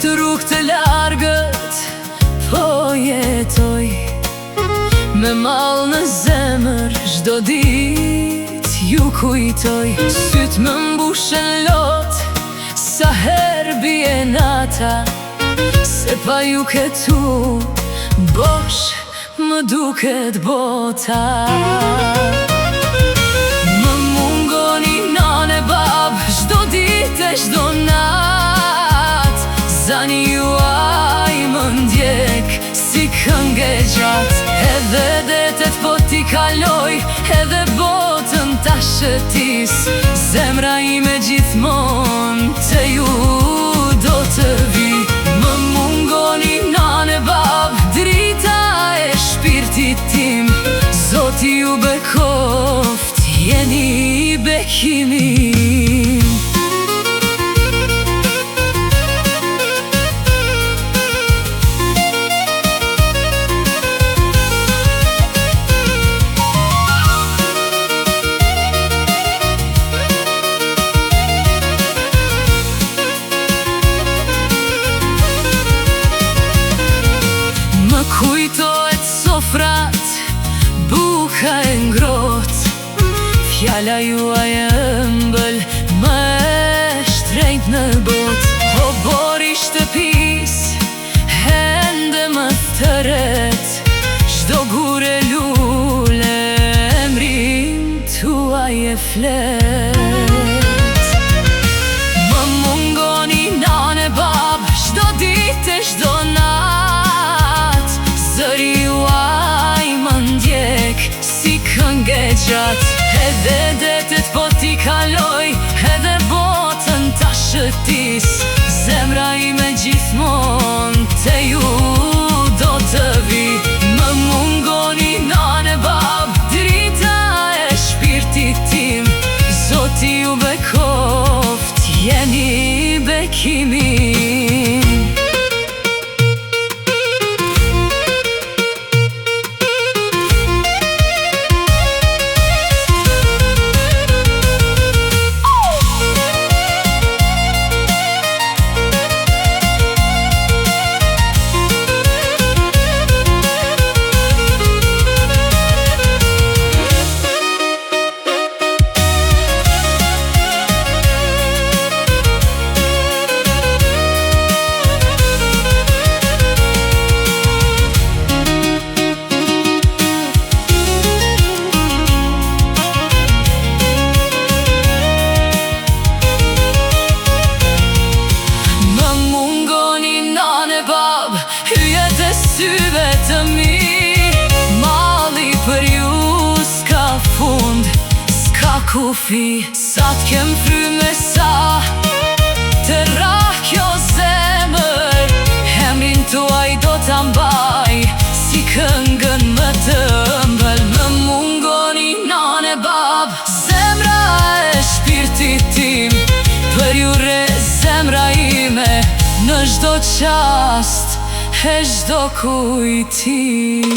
Këtë rrugë të largët po jetoj, me mall në zemër çdo ditë ju kujtoj. Syt më mbushen lot sa herë bie nata, se pa ju këtu bosh më duket bota. Më mungoni nane bab çdo ditë e çdo nat, zani juaj më ndjek si këngë e gjatë. Edhe detet po t'i kaloj, edhe botën ta shëtis, zemra ime gjithmon te ju do të vi. Më mungoni nane bab, drita e shpirtit tim, Zoti ju bekoft, jeni bekimi im. Kujtohet sofrat, buka e ngrot, fjalla juaj e ëmbël, më e shtrenjt në bot. Po bori shtëpis, hende më tëret, çdo gure lule, emrin tuaj e flet. Më mungoni nane bab, çdo ditë e çdo nat, zëri juaj më ndjek si këngë e gjatë. Edhe detet po t'i kaloj, edhe botën ta shëtis, zemra ime gjithmon te ju do të vi. Më mungoni nane bab, drita e shpirtit tim, Zoti ju bekoft, jeni bekimi im. Syve të mi, mali për ju s'ka fund, s'ka kufi. Sa t'kem fry me sa, të rah kjo zemër, emrin tuaj do t'a mbaj, si këngën më të ëmbël. Më mungoni nane bab, zemra e shpirtit tim, për ju re zemra ime, në çdo qast e çdo kujtim.